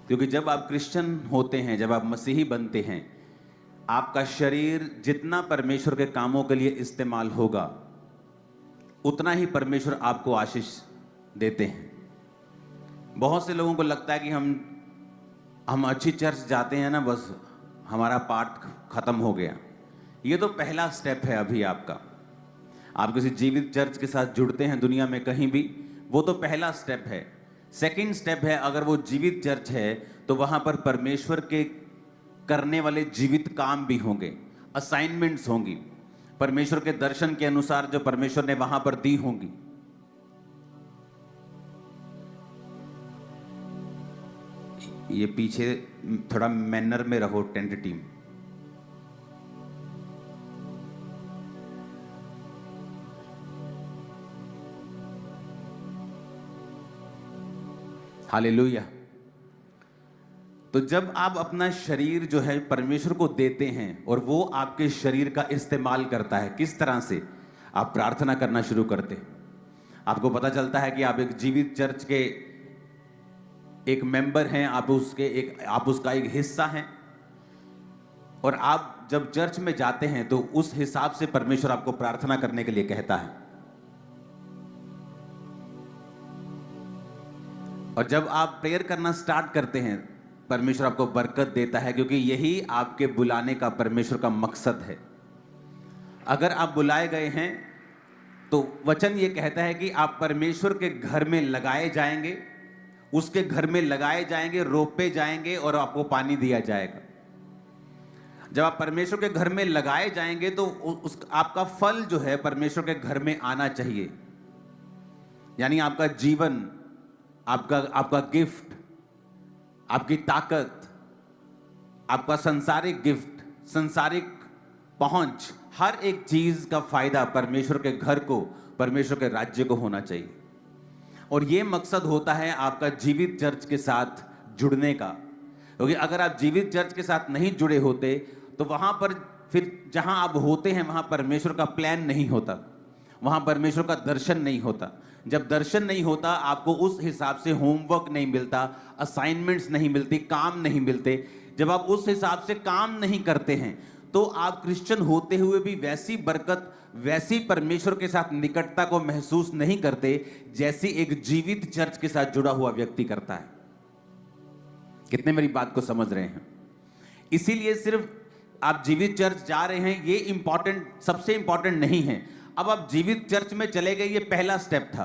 क्योंकि जब आप क्रिश्चियन होते हैं, जब आप मसीही बनते हैं, आपका शरीर जितना परमेश्वर के कामों के लिए इस्तेमाल होगा उतना ही परमेश्वर आपको आशीष देते हैं। बहुत से लोगों को लगता है कि हम अच्छी चर्च जाते हैं ना, बस हमारा पार्ट खत्म हो गया। ये तो पहला स्टेप है अभी आपका। आप किसी जीवित चर्च के साथ जुड़ते हैं दुनिया में कहीं भी, वो तो पहला स्टेप है। सेकंड स्टेप है, अगर वो जीवित चर्च है तो वहां पर परमेश्वर के करने वाले जीवित काम भी होंगे, असाइनमेंट्स होंगी, परमेश्वर के दर्शन के अनुसार जो परमेश्वर ने वहां पर दी होंगी। ये पीछे थोड़ा मैनर में रहो टेंट टीम। हालेलुया। तो जब आप अपना शरीर जो है परमेश्वर को देते हैं और वो आपके शरीर का इस्तेमाल करता है, किस तरह से? आप प्रार्थना करना शुरू करते हैं। आपको पता चलता है कि आप एक जीवित चर्च के एक मेंबर हैं, आप उसका एक हिस्सा हैं। और आप जब चर्च में जाते हैं तो उस हिसाब से परमेश्वर आपको प्रार्थना करने के लिए कहता है। और जब आप प्रेयर करना स्टार्ट करते हैं, परमेश्वर आपको बरकत देता है, क्योंकि यही आपके बुलाने का परमेश्वर का मकसद है। अगर आप बुलाए गए हैं तो वचन ये कहता है कि आप परमेश्वर के घर में लगाए जाएंगे, उसके घर में लगाए जाएंगे, रोपे जाएंगे और आपको पानी दिया जाएगा। जब आप परमेश्वर के घर में लगाए जाएंगे तो आपका फल जो है परमेश्वर के घर में आना चाहिए। यानी आपका जीवन, आपका गिफ्ट, आपकी ताकत, आपका सांसारिक गिफ्ट, सांसारिक पहुंच, हर एक चीज का फायदा परमेश्वर के घर को, परमेश्वर के राज्य को होना चाहिए। और यह मकसद होता है आपका जीवित चर्च के साथ जुड़ने का। क्योंकि अगर आप जीवित चर्च के साथ नहीं जुड़े होते तो वहां पर फिर जहां आप होते हैं वहां परमेश्वर का प्लान नहीं होता, वहां परमेश्वर का दर्शन नहीं होता। जब दर्शन नहीं होता, आपको उस हिसाब से होमवर्क नहीं मिलता, असाइनमेंट्स नहीं मिलती, काम नहीं मिलते। जब आप उस हिसाब से काम नहीं करते हैं तो आप क्रिश्चियन होते हुए भी वैसी बरकत, वैसी परमेश्वर के साथ निकटता को महसूस नहीं करते जैसी एक जीवित चर्च के साथ जुड़ा हुआ व्यक्ति करता है। कितने मेरी बात को समझ रहे हैं? इसीलिए सिर्फ आप जीवित चर्च जा रहे हैं ये इंपॉर्टेंट, सबसे इंपॉर्टेंट नहीं है। अब आप जीवित चर्च में चले गए, ये पहला स्टेप था।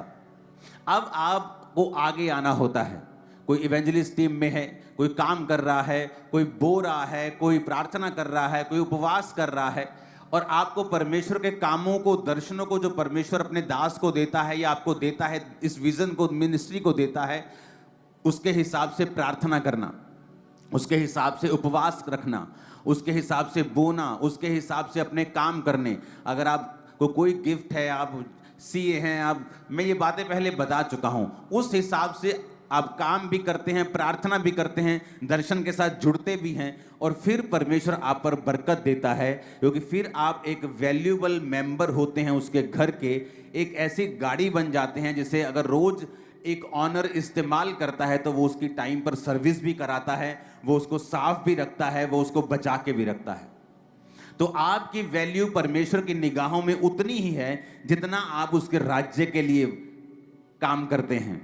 अब आपको आगे आना होता है। कोई इवेंजलिस्ट टीम में है, कोई काम कर रहा है, कोई बो रहा है, कोई प्रार्थना कर रहा है, कोई उपवास कर रहा है, और आपको परमेश्वर के कामों को, दर्शनों को जो परमेश्वर अपने दास को देता है या आपको देता है, इस विजन को, मिनिस्ट्री को देता है, उसके हिसाब से प्रार्थना करना, उसके हिसाब से उपवास रखना, उसके हिसाब से बोना, उसके हिसाब से अपने काम करने। अगर आपको कोई गिफ्ट है, आप सीए हैं, मैं ये बातें पहले बता चुका हूं, उस हिसाब से आप काम भी करते हैं, प्रार्थना भी करते हैं, दर्शन के साथ जुड़ते भी हैं, और फिर परमेश्वर आप पर बरकत देता है। क्योंकि फिर आप एक वैल्यूएबल मेंबर होते हैं उसके घर के। एक ऐसी गाड़ी बन जाते हैं जिसे अगर रोज एक ऑनर इस्तेमाल करता है तो वो उसकी टाइम पर सर्विस भी कराता है, वो उसको साफ भी रखता है, वो उसको बचा के भी रखता है। तो आपकी वैल्यू परमेश्वर की निगाहों में उतनी ही है जितना आप उसके राज्य के लिए काम करते हैं।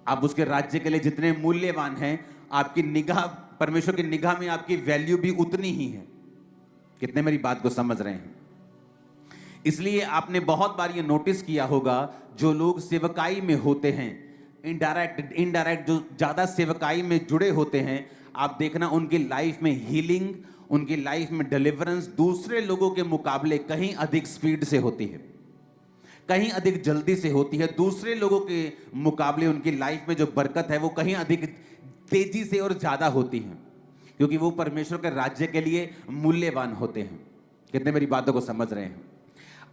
आप उसके राज्य के लिए जितने मूल्यवान हैं, आपकी निगाह, परमेश्वर की निगाह में आपकी वैल्यू भी उतनी ही है। कितने मेरी बात को समझ रहे हैं? इसलिए आपने बहुत बार ये नोटिस किया होगा, जो लोग सेवकाई में होते हैं, इनडायरेक्ट जो ज्यादा सेवकाई में जुड़े होते हैं, आप देखना उनकी लाइफ में हीलिंग, उनकी लाइफ में डिलीवरेंस दूसरे लोगों के मुकाबले कहीं अधिक स्पीड से होती है, कहीं अधिक जल्दी से होती है। दूसरे लोगों के मुकाबले उनकी लाइफ में जो बरकत है वो कहीं अधिक तेजी से और ज्यादा होती है, क्योंकि वो परमेश्वर के राज्य के लिए मूल्यवान होते हैं। कितने मेरी बातों को समझ रहे हैं?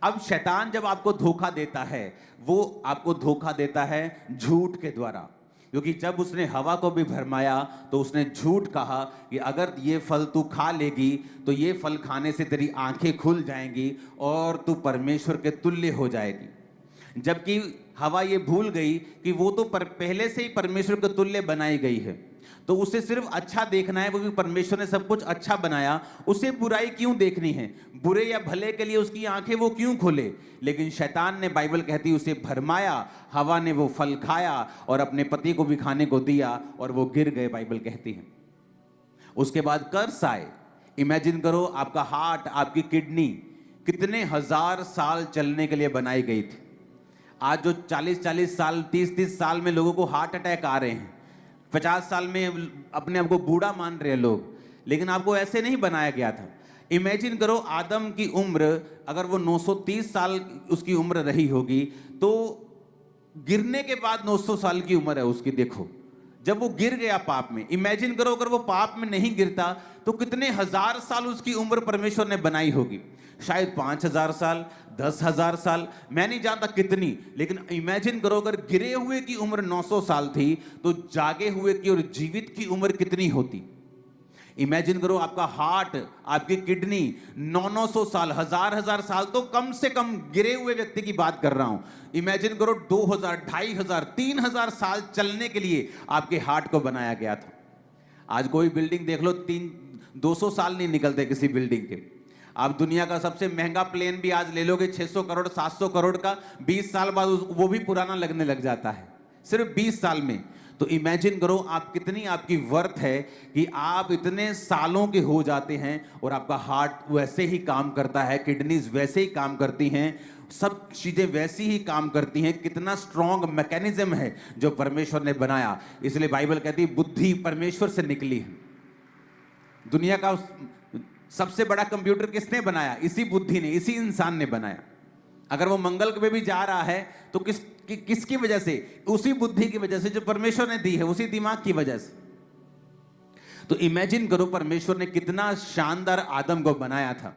अब शैतान जब आपको धोखा देता है, वो आपको धोखा देता है झूठ के द्वारा। क्योंकि जब उसने हवा को भी भरमाया तो उसने झूठ कहा कि अगर ये फल तू खा लेगी तो ये फल खाने से तेरी आंखें खुल जाएंगी और तू परमेश्वर के तुल्य हो जाएगी। जबकि हवा ये भूल गई कि वो तो पहले से ही परमेश्वर के तुल्य बनाई गई है। तो उसे सिर्फ अच्छा देखना है, क्योंकि परमेश्वर ने सब कुछ अच्छा बनाया, उसे बुराई क्यों देखनी है? बुरे या भले के लिए उसकी आंखें वो क्यों खोले? लेकिन शैतान ने, बाइबल कहती है, उसे भरमाया, हवा ने वो फल खाया और अपने पति को भी खाने को दिया और वो गिर गए, बाइबल कहती है। उसके बाद कर्स आए। इमेजिन करो, आपका हार्ट, आपकी किडनी कितने हजार साल चलने के लिए बनाई गई थी। आज जो 40-40 साल, 30-30 साल में लोगों को हार्ट अटैक आ रहे हैं, 50 साल में अपने आप को बूढ़ा मान रहे हैं लोग, लेकिन आपको ऐसे नहीं बनाया गया था। इमेजिन करो, आदम की उम्र अगर वो 930 साल उसकी उम्र रही होगी, तो गिरने के बाद 900 साल की उम्र है उसकी। देखो, जब वो गिर गया पाप में, इमेजिन करो अगर वो पाप में नहीं गिरता तो कितने हजार साल उसकी उम्र परमेश्वर ने बनाई होगी। शायद 5000 साल, 10,000 साल, मैं नहीं जानता कितनी, लेकिन इमेजिन करो अगर गिरे हुए की उम्र 900 साल थी तो जागे हुए की और जीवित की उम्र कितनी होती। इमेजिन करो, आपका हार्ट, आपकी किडनी 900 साल, हजार साल, तो कम से कम गिरे हुए व्यक्ति की बात कर रहा हूं। इमेजिन करो 2000, 2500, 3000 साल चलने के लिए आपके हार्ट को बनाया गया था। आज कोई बिल्डिंग देख लो, 200 साल नहीं निकलते किसी बिल्डिंग के। आप दुनिया का सबसे महंगा प्लेन भी आज ले लोगे, 600 करोड़, 700 करोड़ का, 20 साल बाद वो भी पुराना लगने लग जाता है, सिर्फ 20 साल में। तो इमेजिन करो आप कितनी आपकी वर्थ है कि आप इतने सालों के हो जाते हैं और आपका हार्ट वैसे ही काम करता है, किडनीज वैसे ही काम करती हैं, सब चीजें वैसी ही काम करती हैं। कितना स्ट्रॉन्ग मैकेनिज्म है जो परमेश्वर ने बनाया। इसलिए बाइबल कहती है बुद्धि परमेश्वर से निकली है। दुनिया का सबसे बड़ा कंप्यूटर किसने बनाया? इसी बुद्धि ने, इसी इंसान ने बनाया। अगर वो मंगल पे भी जा रहा है तो किसकी वजह से? उसी बुद्धि की वजह से जो परमेश्वर ने दी है, उसी दिमाग की वजह से। तो इमेजिन करो परमेश्वर ने कितना शानदार आदम को बनाया था।